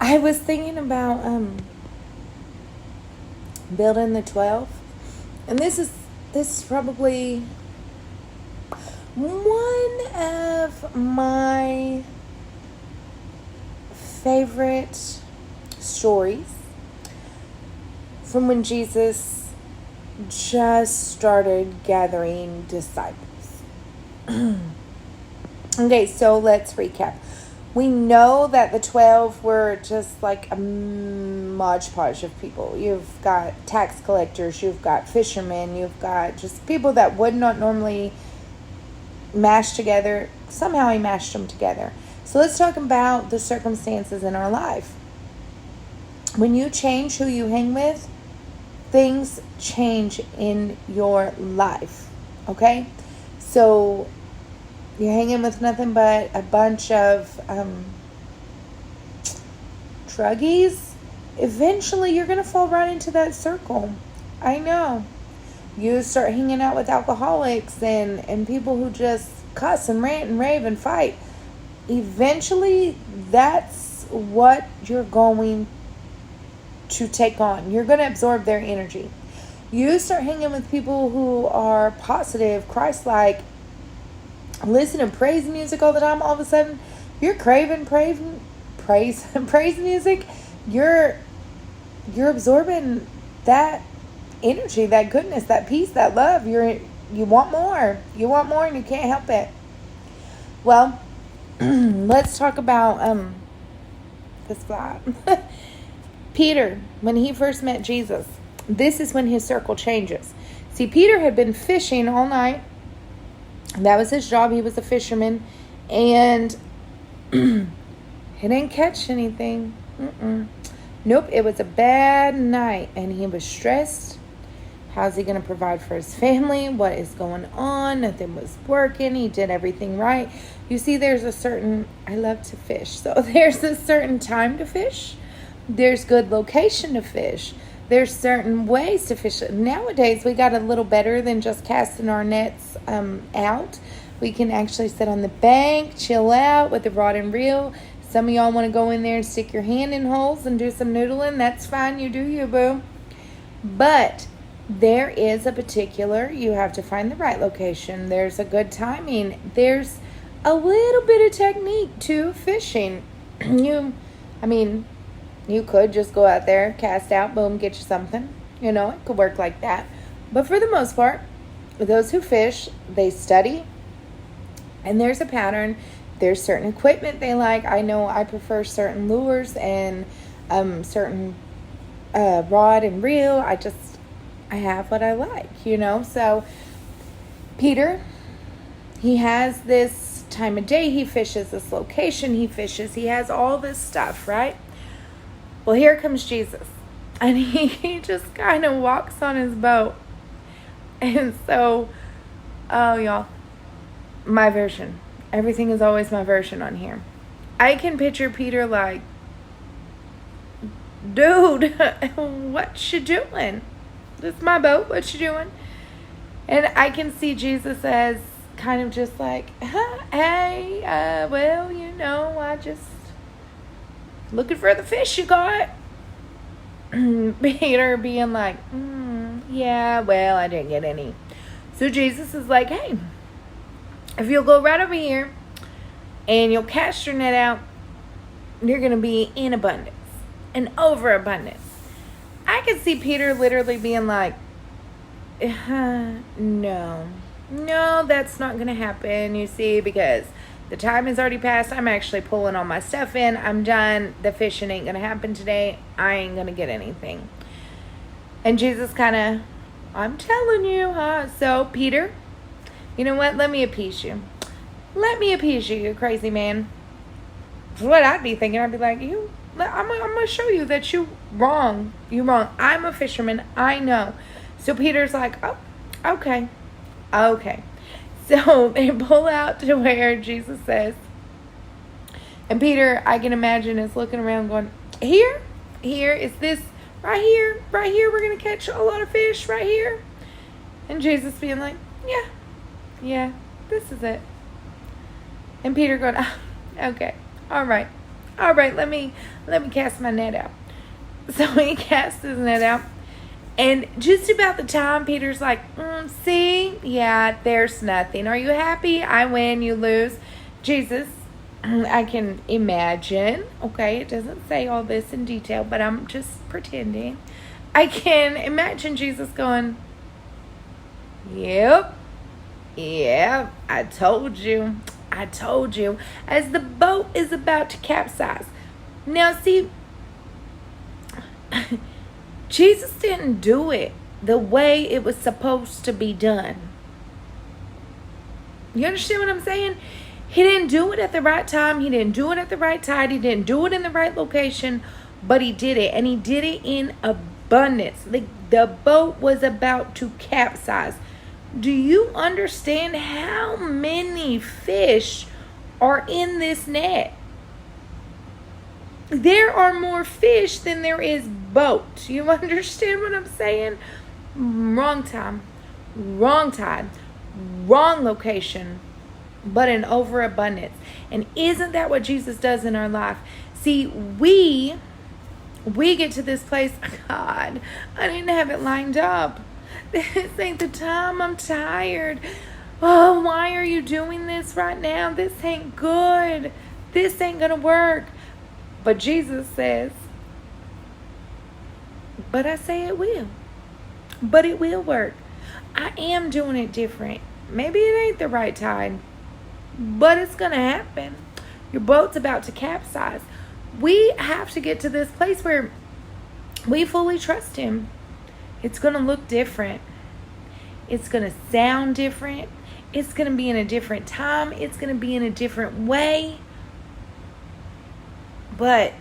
I was thinking about building the 12, and this is probably one of my favorite stories from when Jesus just started gathering disciples. Okay, so let's recap. We know that the 12 were just like a modge podge of people. You've got tax collectors, you've got fishermen, you've got just people that would not normally mash together. Somehow he mashed them together. So let's talk about the circumstances in our life. When you change who you hang with, things change in your life. Okay? So you're hanging with nothing but a bunch of druggies. Eventually, you're going to fall right into that circle. I know. You start hanging out with alcoholics and people who just cuss and rant and rave and fight. Eventually, that's what you're going to take on. You're going to absorb their energy. You start hanging with people who are positive, Christ-like, listen to praise music all the time. All of a sudden, you're craving praise music. You're absorbing that energy, that goodness, that peace, that love. You want more. You want more, and you can't help it. Well, let's talk about this fly. Peter, when he first met Jesus, this is when his circle changes. See, Peter had been fishing all night. That was his job. He was a fisherman. And he didn't catch anything. Nope, it was a bad night. And he was stressed. How's he going to provide for his family? What is going on? Nothing was working. He did everything right. You see, there's a certain... I love to fish. So there's a certain time to fish. There's good location to fish. There's certain ways to fish. Nowadays, we got a little better than just casting our nets out. We can actually sit on the bank, chill out with the rod and reel. Some of y'all want to go in there and stick your hand in holes and do some noodling. That's fine. You do you, boo. But there is a particular, you have to find the right location. There's a good timing. There's a little bit of technique to fishing. You could just go out there, cast out, boom, get you something. You know, it could work like that. But for the most part, those who fish, they study. And there's a pattern. There's certain equipment they like. I know I prefer certain lures and certain rod and reel. I have what I like, you know. So Peter, he has this time of day. He fishes, this location he fishes. He has all this stuff, right? Well, here comes Jesus, and he just kind of walks on his boat. And so, oh, y'all, my version. Everything is always my version on here. I can picture Peter like, dude, what you doing? This is my boat. What you doing? And I can see Jesus as kind of just like, hey, well, you know, I just... looking for the fish you got. Peter being like, yeah, well, I didn't get any. So Jesus is like, hey, if you'll go right over here and you'll cast your net out, you're going to be in abundance, an overabundance. I could see Peter literally being like, no, that's not going to happen, you see, because the time has already passed. I'm actually pulling all my stuff in. I'm done. The fishing ain't going to happen today. I ain't going to get anything. And Jesus kind of, I'm telling you, huh? So, Peter, you know what? Let me appease you. You crazy man. That's what I'd be thinking. I'd be like, I'm going to show you that you wrong. You wrong. I'm a fisherman. I know. So, Peter's like, oh, okay. So they pull out to where Jesus says, and Peter, I can imagine, is looking around going, here, is this, right here, we're going to catch a lot of fish right here. And Jesus being like, yeah, this is it. And Peter going, okay, all right, All right, let me cast my net out. So he casts his net out. And just about the time Peter's like, see, yeah, there's nothing. Are you happy? I win, you lose. Jesus, I can imagine, okay, it doesn't say all this in detail, but I'm just pretending. I can imagine Jesus going, yep, I told you, as the boat is about to capsize. Now, see, Jesus didn't do it the way it was supposed to be done. You understand what I'm saying? He didn't do it at the right time. He didn't do it at the right tide. He didn't do it in the right location, but he did it, and he did it in abundance. The boat was about to capsize. Do you understand how many fish are in this net? There are more fish than there is boat. You understand what I'm saying? Wrong time, wrong tide, wrong location, but an overabundance. And isn't that what Jesus does in our life? See, we get to this place, God, I didn't have it lined up. This ain't the time. I'm tired. Oh, why are you doing this right now? This ain't good. This ain't going to work. But Jesus says, but I say it will. But it will work. I am doing it different. Maybe it ain't the right tide, but it's going to happen. Your boat's about to capsize. We have to get to this place where we fully trust him. It's going to look different. It's going to sound different. It's going to be in a different time. It's going to be in a different way. But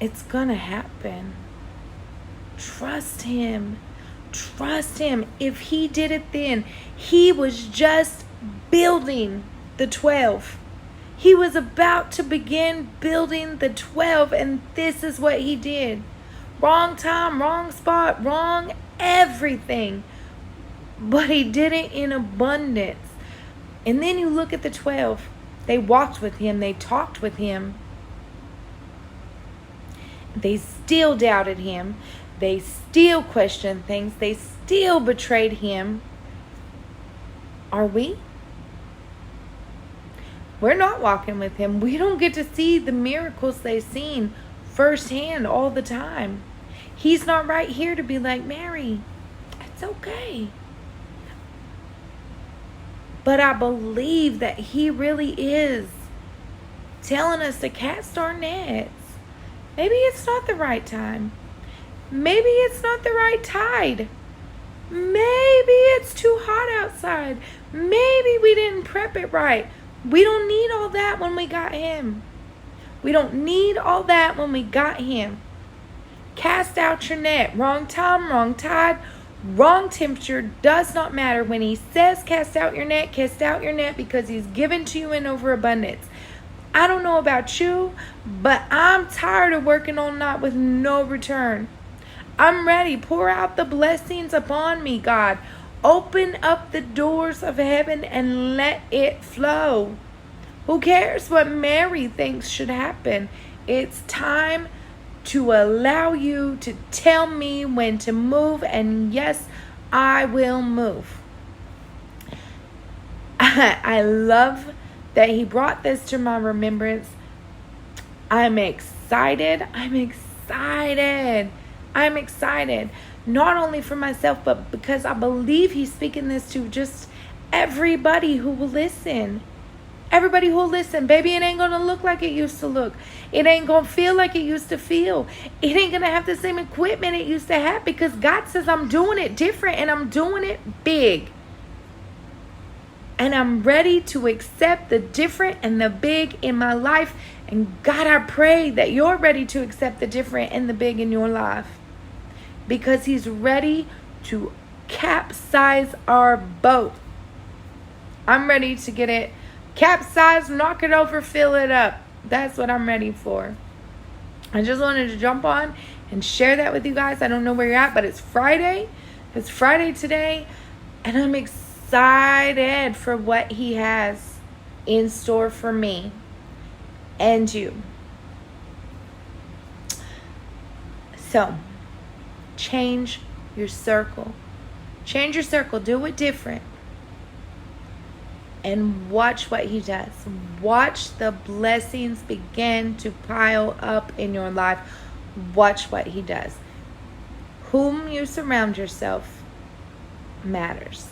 it's going to happen. Trust him. Trust him. If he did it then, he was just building the 12. He was about to begin building the 12, and this is what he did. Wrong time, wrong spot, wrong everything. But he did it in abundance. And then you look at the 12. They walked with him. They talked with him. They still doubted him. They still questioned things. They still betrayed him. Are we? We're not walking with him. We don't get to see the miracles they've seen firsthand all the time. He's not right here to be like, Mary, it's okay. But I believe that he really is telling us to cast our nets. Maybe it's not the right time. Maybe it's not the right tide. Maybe it's too hot outside. Maybe we didn't prep it right. We don't need all that when we got him. We don't need all that when we got him. Cast out your net. Wrong time, wrong tide, wrong temperature. Does not matter. When he says cast out your net because he's given to you in overabundance. I don't know about you, but I'm tired of working all night with no return. I'm ready. Pour out the blessings upon me, God. Open up the doors of heaven and let it flow. Who cares what Mary thinks should happen? It's time to allow you to tell me when to move, and yes, I will move. I love that he brought this to my remembrance. I'm excited. Not only for myself, but because I believe he's speaking this to just everybody who will listen. Everybody who will listen. Baby, it ain't going to look like it used to look. It ain't going to feel like it used to feel. It ain't going to have the same equipment it used to have, because God says I'm doing it different and I'm doing it big. And I'm ready to accept the different and the big in my life. And God, I pray that you're ready to accept the different and the big in your life. Because he's ready to capsize our boat. I'm ready to get it capsized, knock it over, fill it up. That's what I'm ready for. I just wanted to jump on and share that with you guys. I don't know where you're at, but it's Friday. It's Friday today. And I'm excited for what he has in store for me. and you. So, change your circle. Change your circle. Do it different. And watch what he does. Watch the blessings begin to pile up in your life. Watch what he does. Whom you surround yourself matters.